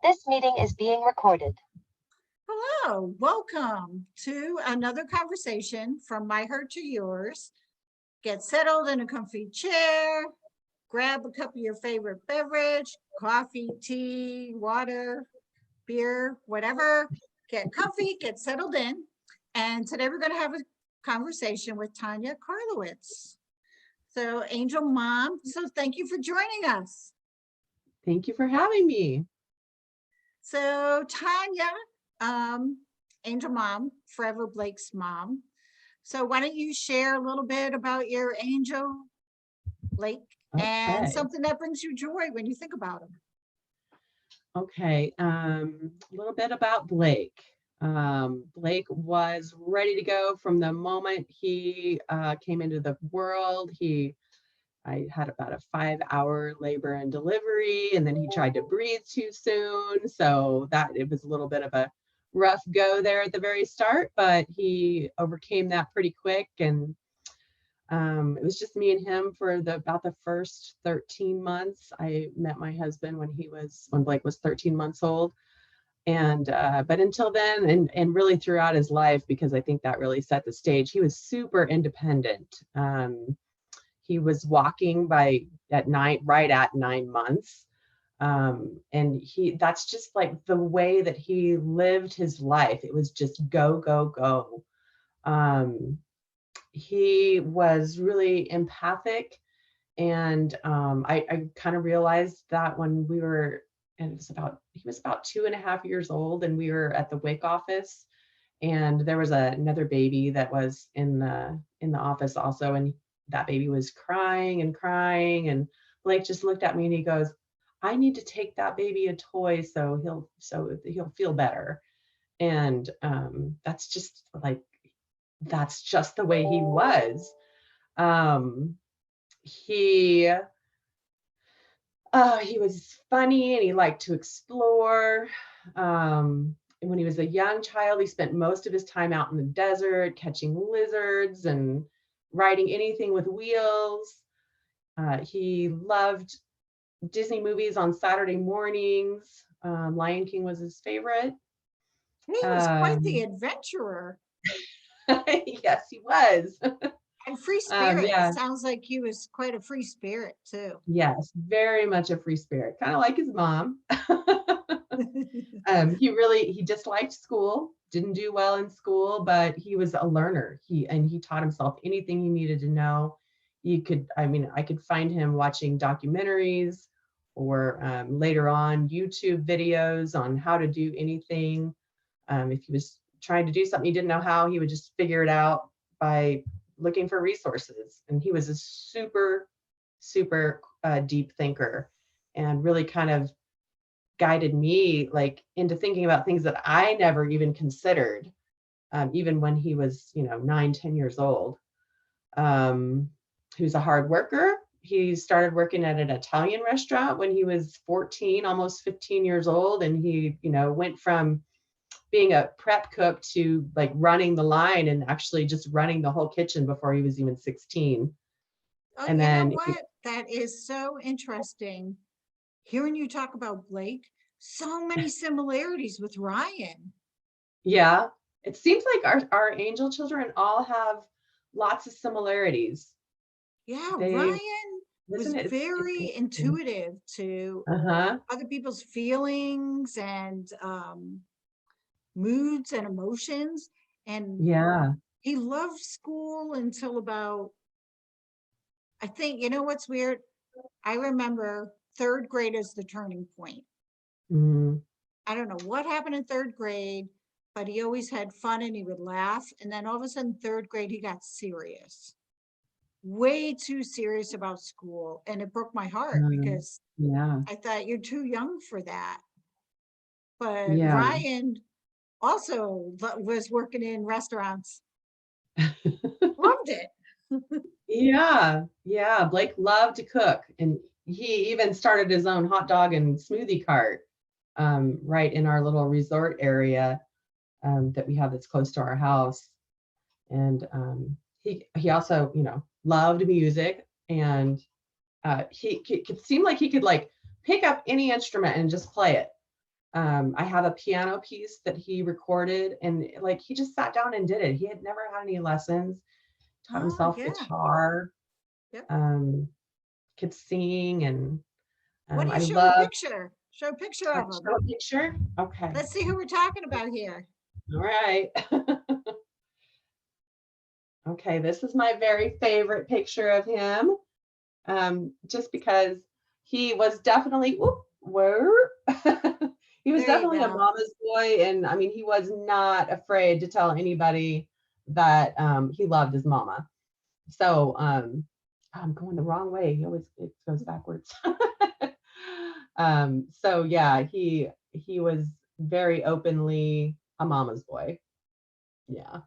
This meeting is being recorded. Hello, welcome to another conversation from my heart to yours. Get settled in a comfy chair, grab a cup of your favorite beverage, coffee, tea, water, beer, whatever. Get comfy, get settled in. And today we're going to have a conversation with Tonya Karlowicz. So Angel Mom, so thank you for joining us. Thank you for having me. So Tonya, Angel Mom, Forever Blake's mom. So why don't you share a little bit about your Angel Blake and something that brings you joy when you think about him? Okay, a little bit about Blake. Blake was ready to go from the moment he came into the world. I had about a 5-hour labor and delivery, and then he tried to breathe too soon. So it was a little bit of a rough go there at the very start, but he overcame that pretty quick. And it was just me and him for about the first 13 months. I met my husband when Blake was 13 months old. And but until then, and really throughout his life, because I think that really set the stage, he was super independent. He was walking right at 9 months. And that's just like the way that he lived his life. It was just go, go, go. He was really empathic. And I kind of realized that when he was about 2.5 years old, and we were at the WIC office, and there was another baby that was in the office also, and that baby was crying and crying, and Blake just looked at me and he goes, "I need to take that baby a toy so he'll feel better." And that's just the way he was. He was funny and he liked to explore. When he was a young child, he spent most of his time out in the desert catching lizards and riding anything with wheels. He loved Disney movies on Saturday mornings. Lion King was his favorite. He was quite the adventurer. Yes, he was. And free spirit. Yeah. Sounds like he was quite a free spirit too. Yes, very much a free spirit, kind of like his mom. He disliked school, didn't do well in school, but he was a learner. He taught himself anything he needed to know. I could find him watching documentaries or later on YouTube videos on how to do anything. If he was trying to do something he didn't know how, he would just figure it out by looking for resources. And he was a super, super deep thinker, and really kind of guided me into thinking about things that I never even considered, even when he was 9-10 years old. He was a hard worker. He started working at an Italian restaurant when he was 14, almost 15 years old, and he went from being a prep cook to running the line and actually just running the whole kitchen before he was even 16. Oh, and then you know what? That is so interesting. Hearing you talk about Blake, so many similarities with Ryan. Yeah, it seems like our angel children all have lots of similarities. Yeah, Ryan was very intuitive to other people's feelings and moods and emotions. And he loved school until about, I think, what's weird? I remember 3rd grade as the turning point. Mm-hmm. I don't know what happened in 3rd grade, but he always had fun and he would laugh. And then all of a sudden, 3rd grade, he got serious, way too serious about school. And it broke my heart because I thought, you're too young for that. But Ryan also was working in restaurants. Loved it. Yeah. Blake loved to cook, and he even started his own hot dog and smoothie cart right in our little resort area that we have that's close to our house. And he also loved music, and he could seem like he could pick up any instrument and just play it. I have a piano piece that he recorded, and like he just sat down and did it. He had never had any lessons, taught Oh, himself yeah. guitar, Yep. could sing, and Why don't I you show a love picture? Show a picture of him. show a picture. Okay, Let's see who we're talking about here. all right. Okay, this is my very favorite picture of him, just because he was definitely, whoop, where he was There you definitely a go. mama's boy, and I mean, he was not afraid to tell anybody that he loved his mama. So I'm going the wrong way. He always it goes backwards. So yeah, he was very openly a mama's boy. Yeah.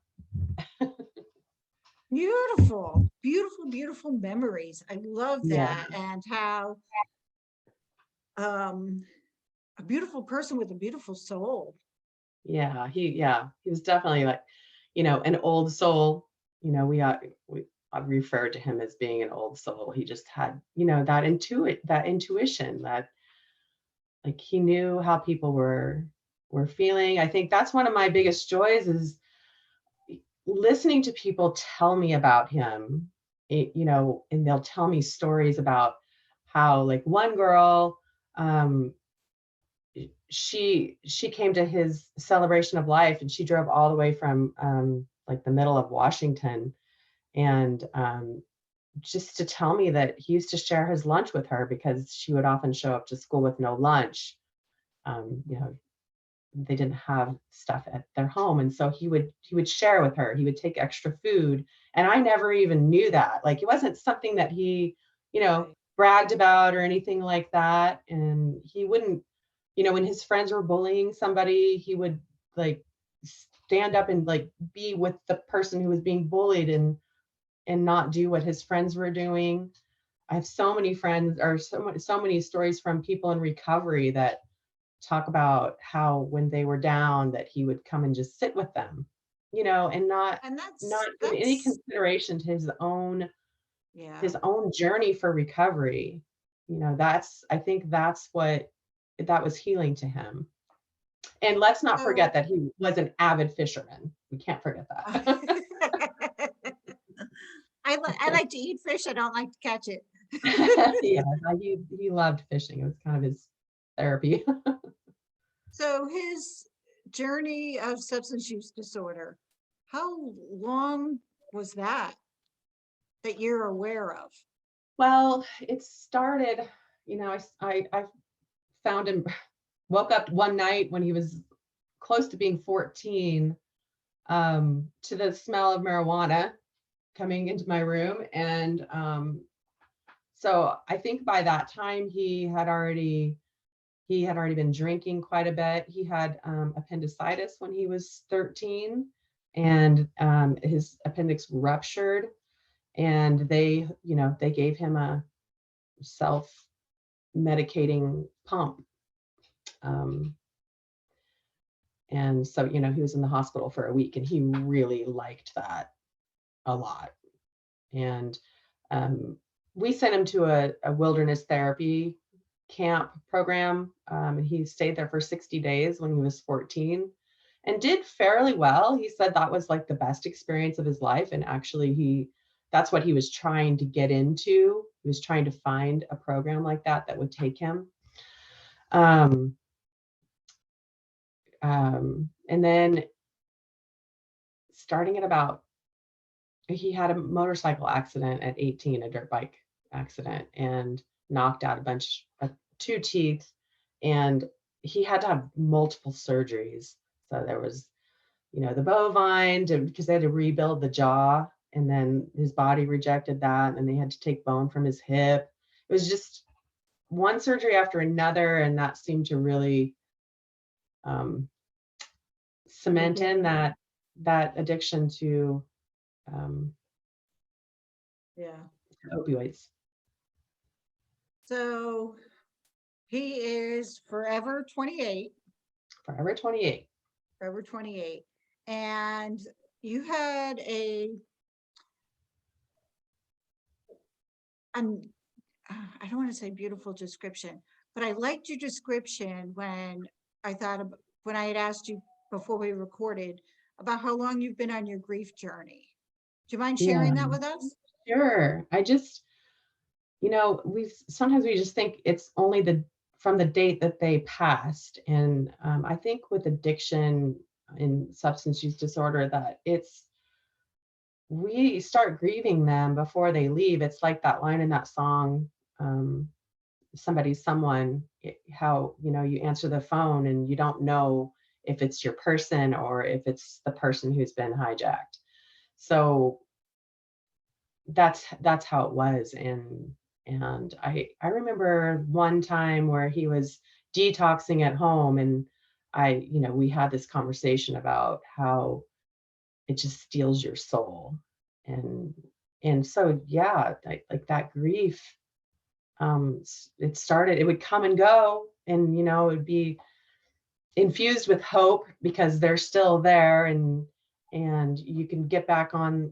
Beautiful, beautiful, beautiful memories. I love Yeah. that. And how a beautiful person with a beautiful soul. Yeah, he was definitely like, an old soul. We I refer to him as being an old soul. He just had, that intuition that like he knew how people were feeling. I think that's one of my biggest joys is listening to people tell me about him. And they'll tell me stories about how like one girl, um she came to his celebration of life, and she drove all the way from like the middle of Washington, and just to tell me that he used to share his lunch with her because she would often show up to school with no lunch. You know, they didn't have stuff at their home, and so he would share with her. He would take extra food, and I never even knew that. Like it wasn't something that he, Right. bragged about or anything like that. And he wouldn't, when his friends were bullying somebody, he would like stand up and like be with the person who was being bullied, and not do what his friends were doing. I have so many friends, or so many stories from people in recovery that talk about how when they were down that he would come and just sit with them, and not And not that's give any that's consideration to yeah. his own journey for recovery. I think that's what that was healing to him. And let's not So forget that he was an avid fisherman. We can't forget that. I like to eat fish. I don't like to catch it. Yeah, he loved fishing. It was kind of his therapy. So his journey of substance use disorder, how long was that you're aware of? Well, it started, I found him, woke up one night when he was close to being 14, to the smell of marijuana coming into my room. And so I think by that time he had already been drinking quite a bit. He had appendicitis when he was 13, and his appendix ruptured, and they gave him a self-medicating pump. Um, and so, he was in the hospital for a week, and he really liked that a lot. And we sent him to a wilderness therapy camp program. And he stayed there for 60 days when he was 14 and did fairly well. He said that was like the best experience of his life. And actually, that's what he was trying to get into. He was trying to find a program like that would take him. And then starting at about, he had a motorcycle accident at 18, a dirt bike accident, and knocked out a bunch of 2 teeth. And he had to have multiple surgeries. So there was, the bovine because they had to rebuild the jaw, and then his body rejected that, and they had to take bone from his hip. It was just one surgery after another, and that seemed to really cement in that addiction to Yeah. opioids. So he is forever 28. Forever 28. Forever 28. And you had an I don't want to say beautiful description, but I liked your description when I thought when I had asked you before we recorded about how long you've been on your grief journey. Do you mind Yeah, sharing that with us? sure. I just, sometimes we just think it's only from the date that they passed. And I think with addiction and substance use disorder that we start grieving them before they leave. It's like that line in that song, somebody's someone, how, you answer the phone and you don't know if it's your person or if it's the person who's been hijacked. So that's how it was. And I remember one time where he was detoxing at home, and we had this conversation about how it just steals your soul. And so yeah, like that grief, it would come and go, and it would be infused with hope because they're still there, and you can get back on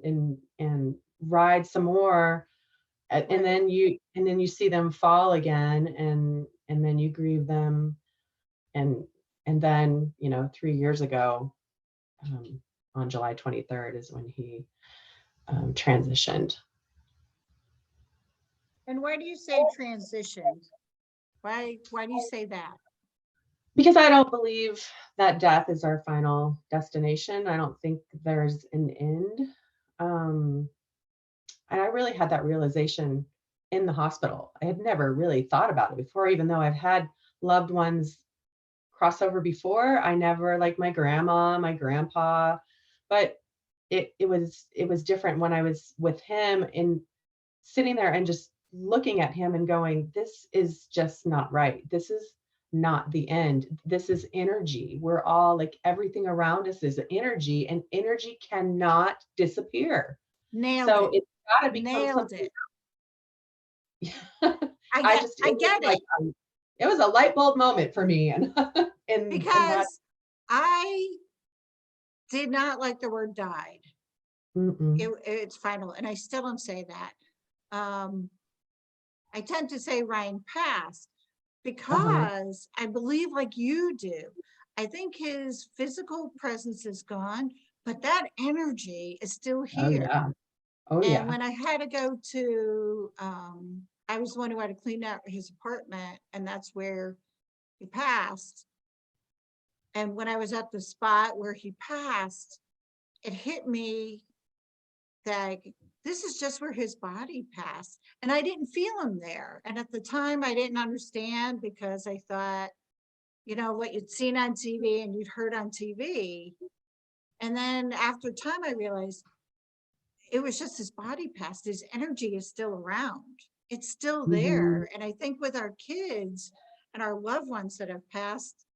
and ride some more, and then you see them fall again, and then you grieve them, and then 3 years ago, on July 23rd is when he transitioned. And why do you say transition? Why do you say that? Because I don't believe that death is our final destination. I don't think there's an end. And I really had that realization in the hospital. I had never really thought about it before, even though I've had loved ones cross over before. I never, like my grandma, my grandpa, but it was different when I was with him and sitting there and just looking at him and going, this is just not right. This is not the end. This is energy. We're all like, everything around us is energy, and energy cannot disappear. Nailed So it. it's got to become Nailed something. it. It get was like, it was a light bulb moment for me. And in that, because I did not like the word died. It's final, and I still don't say that. I tend to say Ryan passed because I believe, like you do, I think his physical presence is gone, but that energy is still oh here. yeah, oh And yeah. when I had to go to, I was the one who had to clean out his apartment, and that's where he passed. And when I was at the spot where he passed, it hit me that this is just where his body passed. And I didn't feel him there. And at the time, I didn't understand because I thought, what you'd seen on TV and you'd heard on TV. And then after time, I realized it was just his body passed. His energy is still around. It's still there. And I think with our kids and our loved ones that have passed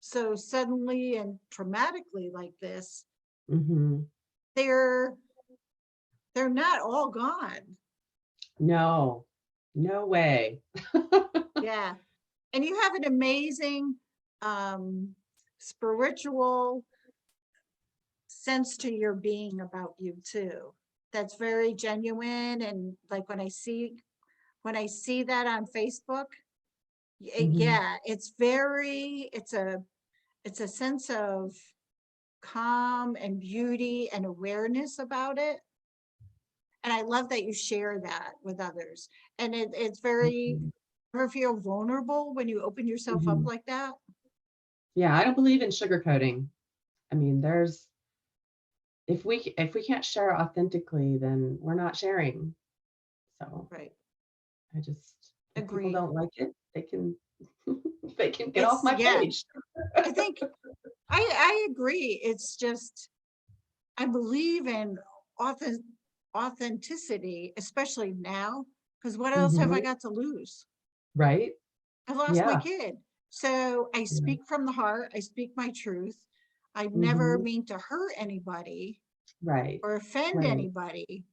so suddenly and traumatically like this, they're not all gone. No way. Yeah. And you have an amazing spiritual sense to your being about you too. That's very genuine. And like when I see that on Facebook, yeah, it's a sense of calm and beauty and awareness about it. And I love that you share that with others. And it's very, ever feel vulnerable when you open yourself up like that? Yeah, I don't believe in sugarcoating. I mean, if we can't share authentically, then we're not sharing. So Right. I just, if Agree. people don't like it, they can they can get off my page. I think I agree. It's just, I believe in authenticity, especially now, because what else have I got to lose? Right. I lost my kid. So I speak from the heart. I speak my truth. I never mean to hurt anybody Right. or offend anybody,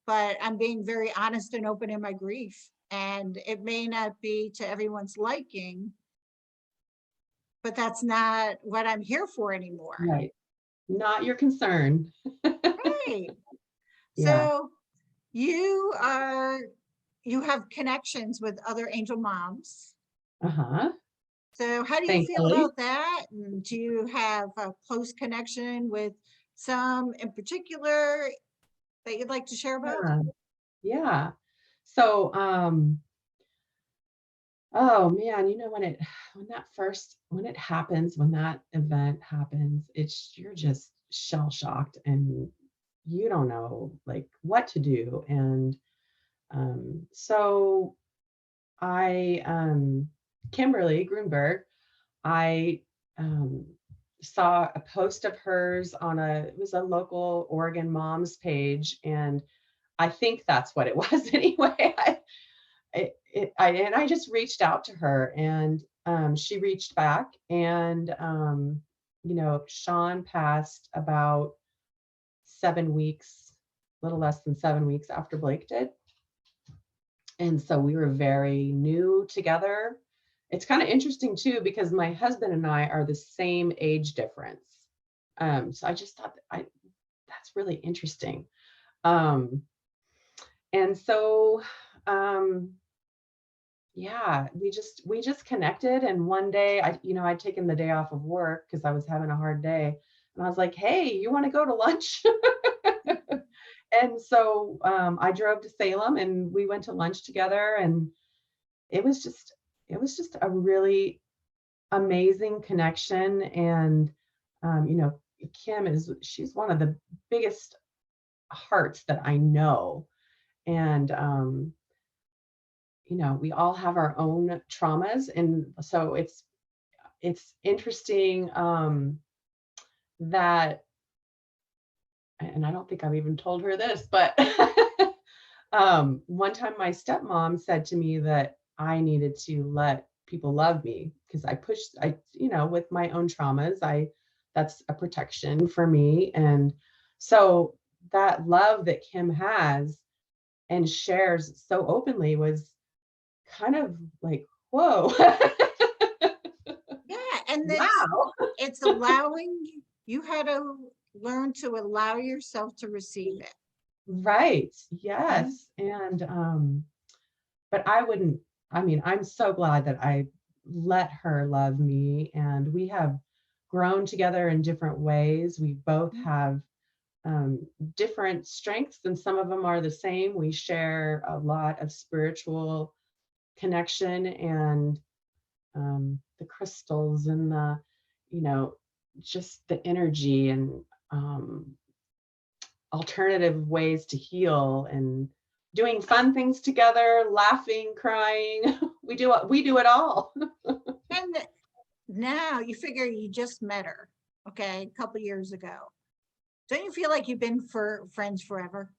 but I'm being very honest and open in my grief. And it may not be to everyone's liking, but that's not what I'm here for anymore. Right. Not your concern. Right. So you have connections with other angel moms. So how do you feel thankfully. about that? And do you have a close connection with some in particular that you'd like to share about? Yeah. Yeah. So, oh man, when it happens, when that event happens, you're just shell shocked and you don't know like what to do. And so I, Kimberly Grunberg, I um, saw a post of hers it was a local Oregon moms page, and I think that's what it was anyway. And I just reached out to her, and she reached back, and Sean passed about 7 weeks, a little less than 7 weeks after Blake did. And so we were very new together. It's kind of interesting too, because my husband and I are the same age difference. So I just thought that's really interesting. And so, yeah, we just connected. And one day I'd taken the day off of work because I was having a hard day. And I was like, hey, you want to go to lunch? And so I drove to Salem and we went to lunch together, and it was just a really amazing connection. And she's one of the biggest hearts that I know. And we all have our own traumas, and so it's interesting that, and I don't think I've even told her this, but one time my stepmom said to me that I needed to let people love me because with my own traumas, that's a protection for me. And so that love that Kim has and shares so openly was kind of like, whoa. Yeah, and Wow. it's allowing, you had to learn to allow yourself to receive it. Right. Mhm. Yes. And but I'm so glad that I let her love me, and we have grown together in different ways. We both have different strengths, and some of them are the same. We share a lot of spiritual connection, and the crystals, and you know, just the energy, and alternative ways to heal, and doing fun things together, laughing, crying. We do it all. And now you figure you just met her, okay, a couple years ago. Don't you feel like you've been friends forever?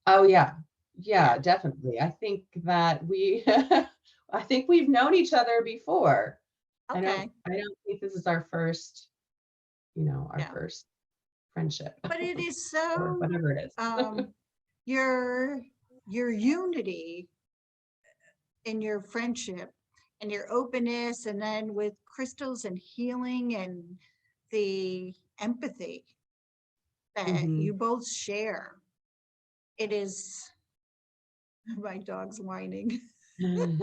Oh yeah. Yeah, definitely. I think that I think we've known each other before. Okay, I don't think this is our first, our yeah. first friendship But it is or so, whatever it is. your unity in your friendship and your openness, and then with crystals and healing and the empathy that Mhm. you both share. It is, my dog's whining. I'm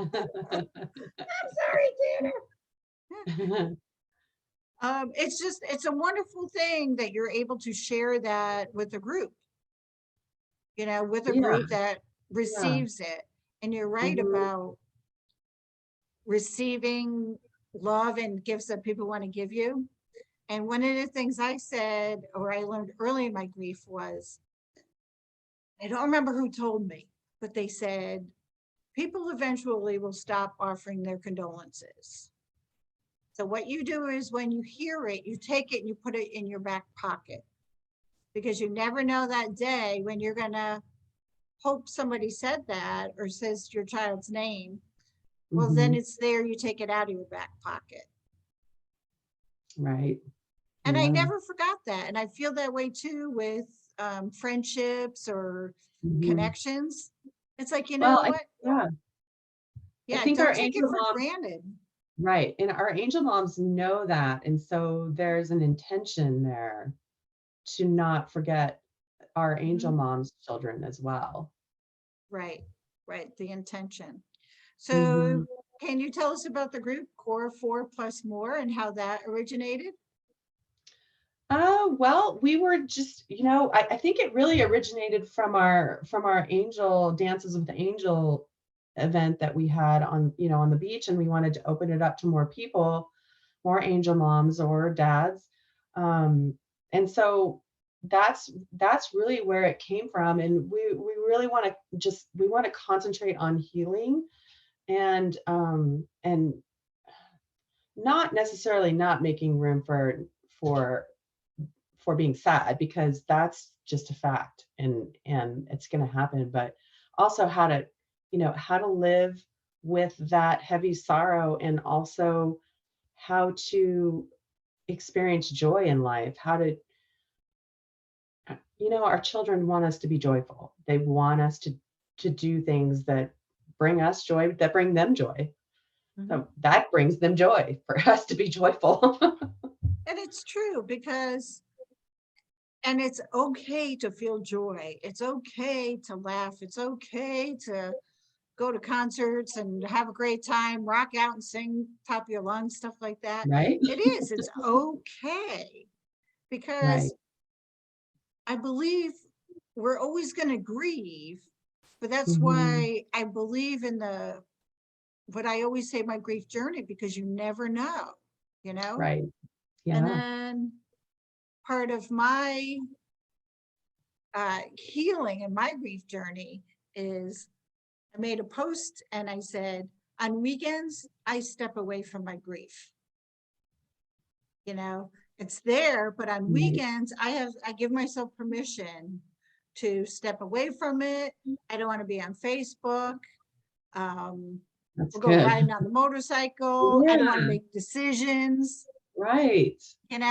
sorry, Tanner. It's a wonderful thing that you're able to share that with a group, with a Yeah, group that yeah. receives it. And you're right Mhm. about receiving love and gifts that people want to give you. And one of the things I said, or I learned early in my grief, was, I don't remember who told me, but they said, people eventually will stop offering their condolences. So what you do is when you hear it, you take it and you put it in your back pocket, because you never know that day when you're going to hope somebody said that or says your child's name. Well, then Mhm. it's there, you take it out of your back pocket. Right. And I Yeah. never forgot that. And I feel that way too with friendships or Mhm. connections. It's like, you know Well, what? I Yeah, think our don't take it angel for moms, granted. right, and our angel moms know that, and so there's an intention there to not forget our angel Mhm. moms' children as well. Right, right. The intention. So Mhm. Can you tell us about the group Core 4 Plus More and how that originated? Well, we were just, I think it really originated from our angel dances with the angel event that we had on the beach, and we wanted to open it up to more people, more angel moms or dads. And so that's really where it came from. And we really want to concentrate on healing and not necessarily not making room for being sad, because that's just a fact and it's going to happen, but also how to live with that heavy sorrow, and also how to experience joy in life, how to our children want us to be joyful. They want us to do things that bring us joy, that bring them joy. So that brings them joy for us to be joyful. And it's true and it's okay to feel joy. It's okay to laugh. It's okay to go to concerts and have a great time, rock out and sing top of your lungs, stuff like that. Right? It's okay, because Right. I believe we're always going to grieve, but that's Mhm. why I believe in what I always say, my grief journey, because you never know, Right. And Yeah. then part of my healing and my grief journey is I made a post and I said, on weekends, I step away from my grief. It's there, but on Right. weekends, I give myself permission to step away from it. I don't want to be on Facebook. That's We'll go good. riding on the motorcycle. I don't want to Yeah. make decisions, Right. and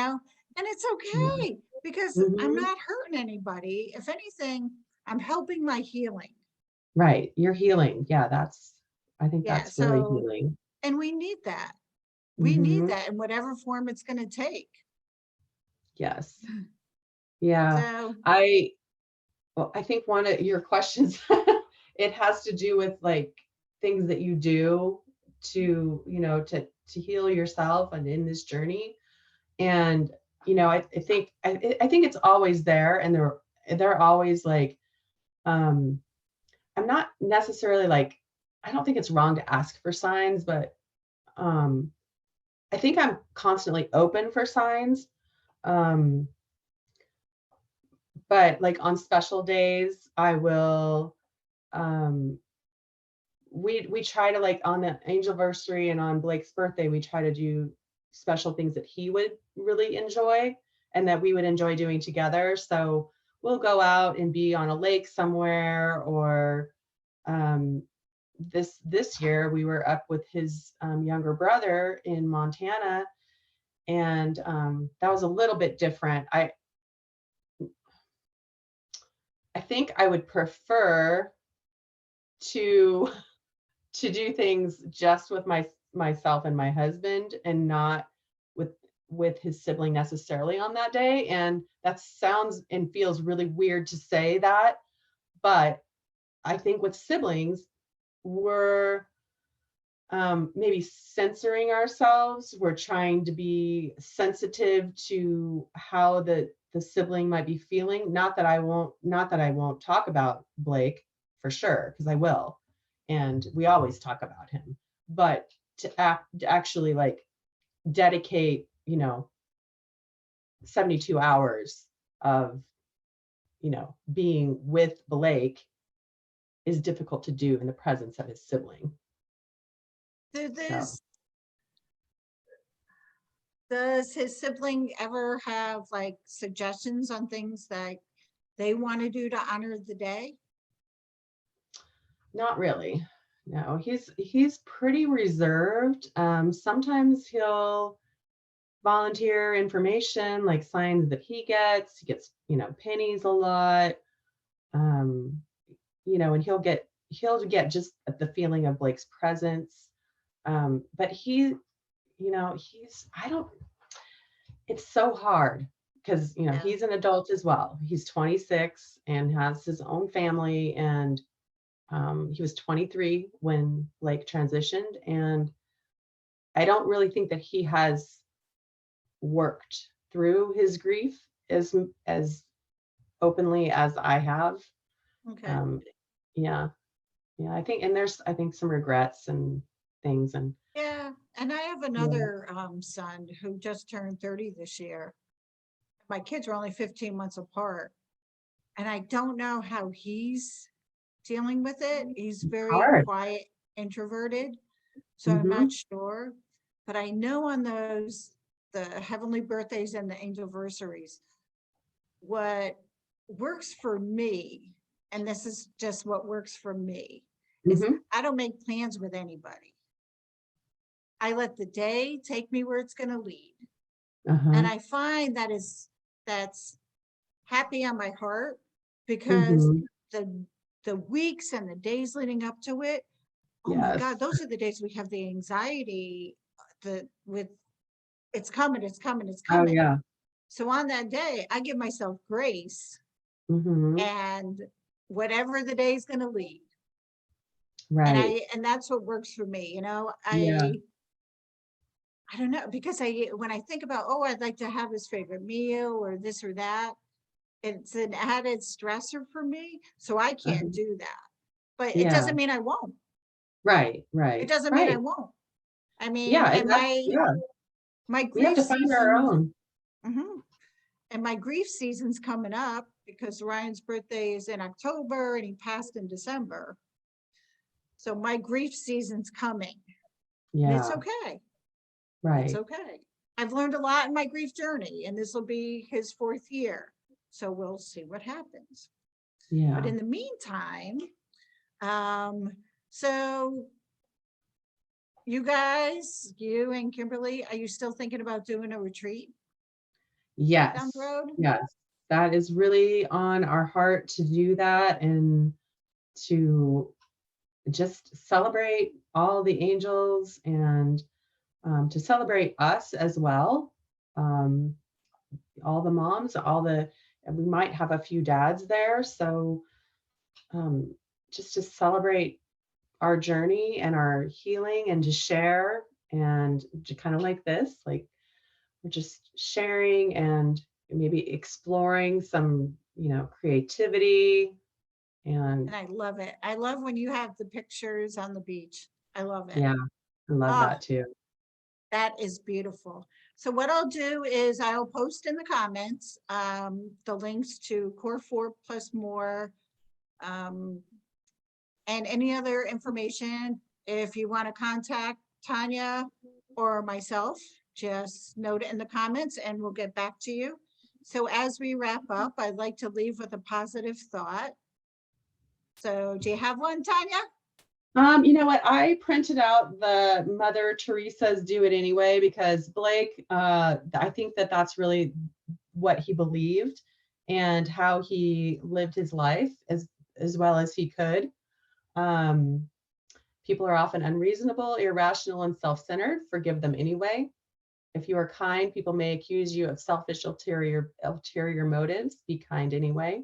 it's Yeah. okay, because I'm Mhm. not hurting anybody. If anything, I'm helping my healing. Right. You're healing. Yeah, I think Yeah. that's really So, healing. and we need that. We need Mhm. that in whatever form it's going to take. Yes. Yeah. So, I think one of your questions, it has to do with like things that you do to heal yourself and in this journey. And I think it's always there, and they're always like, I'm not necessarily like, I don't think it's wrong to ask for signs, but um I think I'm constantly open for signs. Um but like on special days, I will um we try to, like, on the angelversary and on Blake's birthday, we try to do special things that he would really enjoy and that we would enjoy doing together. So we'll go out and be on a lake somewhere, or um, this year we were up with his younger brother in Montana, and that was a little bit different. I think I would prefer to do things just with myself and my husband, and not with his sibling necessarily on that day. And that sounds and feels really weird to say that, but I think with siblings, we're maybe censoring ourselves. We're trying to be sensitive to how the sibling might be feeling. Not that I won't talk about Blake, for sure, because I will, and we always talk about him. But to actually like dedicate 72 hours of being with Blake is difficult to do in the presence of his sibling. So does his sibling ever have like suggestions on things that they want to do to honor the day? not really. No, he's pretty reserved. Sometimes he'll volunteer information, like signs that he gets. He gets, pennies a lot. Um, and he'll get just the feeling of Blake's presence. But I don't, it's so hard because, Yeah. he's an adult as well. He's 26 and has his own family, and He was 23 when Blake transitioned, and I don't really think that he has worked through his grief as openly as I have. Okay. Yeah, yeah, I think some regrets and things, and Yeah, and I have another son who just turned 30 this year. My kids are only 15 months apart, and I don't know how he's dealing with it. He's very hard. quiet, introverted, so I'm Hmm. not sure. But I know on the heavenly birthdays and the anniversaries, what works for me, and this is just what works for me, is Hmm. I don't make plans with anybody. I let the day take me where it's going to lead. And Uh-huh. I find that's happy on my heart, because Hmm. the the weeks and the days leading up to it, oh my Yes. God, those are the days we have the anxiety, with it's coming, it's coming, it's Oh coming. yeah. So on that day, I give myself grace, Hmm. and whatever the day is going to lead. Right. And that's what works for me. Yeah. I don't know, because when I think about, oh, I'd like to have his favorite meal or this or that, it's an added stressor for me. So I can't Uh-huh. do that. But it Yeah. doesn't mean I won't. Right. It Right. doesn't mean I Right. won't. I Yeah. mean, And and that's, yeah. my We have grief to find our season, own. mhm, and my grief season's coming up because Ryan's birthday is in October and he passed in December. So my grief season's coming, and it's Yeah. okay. It's Right. okay. I've learned a lot in my grief journey, and this will be his 4th year. So we'll see what happens. But Yeah. in the meantime, so you guys, you and Kimberly, are you still thinking about doing a retreat down the Yes. road? Yes. That is really on our heart to do that, and to just celebrate all the angels, and to celebrate us as well. Um, all the moms, and we might have a few dads there. So um, just to celebrate our journey and our healing, and to share, and to kind of like this, like we're just sharing and maybe exploring some, creativity. And And I love it. I love when you have the pictures on the beach. I love it. yeah, I love Ah, that too. that is beautiful. So what I'll do is I'll post in the comments the links to Core 4 plus more, um, and any other information. If you want to contact Tonya or myself, just note it in the comments and we'll get back to you. So as we wrap up, I'd like to leave with a positive thought. So do you have one, Tonya? You know what? I printed out the Mother Teresa's "Do It Anyway" because Blake, I think that that's really what he believed, and how he lived his life as well as he could. Um, People are often unreasonable, irrational, and self-centered. Forgive them anyway. If you are kind, people may accuse you of selfish, ulterior motives. Be kind anyway.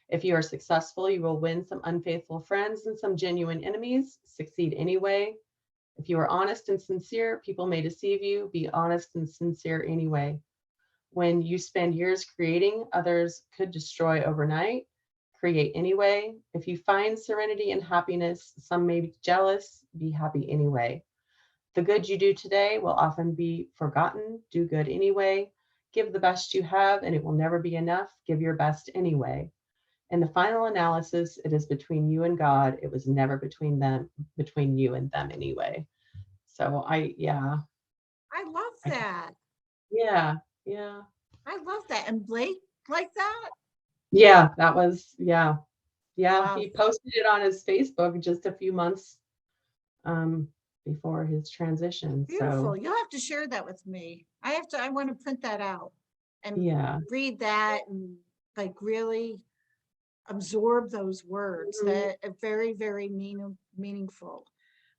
If you are successful, you will win some unfaithful friends and some genuine enemies. Succeed anyway. If you are honest and sincere, people may deceive you. Be honest and sincere anyway. When you spend years creating, others could destroy overnight. Create anyway. If you find serenity and happiness, some may be jealous. Be happy anyway. The good you do today will often be forgotten. Do good anyway. Give the best you have, and it will never be enough. Give your best anyway. In the final analysis, it is between you and God. It was never between you and them anyway. So I love I that. yeah, yeah, I love that. And Blake like that? yeah, that was, yeah, yeah. Wow, He posted it on his Facebook just a few months um, before his transition. beautiful. So You'll have to share that with me. I want to print that out and yeah. read that and like really absorb those words Mhm. that are very, very meaningful.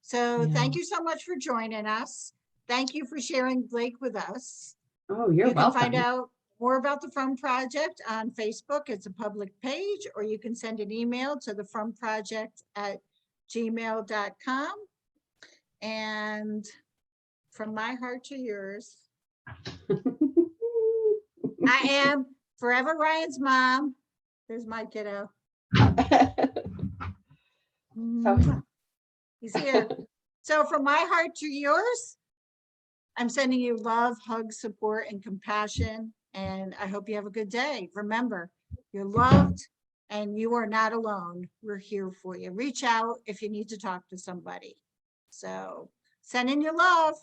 So Yeah. thank you so much for joining us. Thank you for sharing Blake with us. Oh, you're You can find welcome. out more about the From Project on Facebook. It's a public page, or you can send an email to thefromproject@gmail.com. And from my heart to yours, I am forever Ryan's mom. There's my kiddo. So- He's here. So from my heart to yours, I'm sending you love, hugs, support, and compassion. And I hope you have a good day. Remember, you're loved and you are not alone. We're here for you. Reach out if you need to talk to somebody. So send in your love.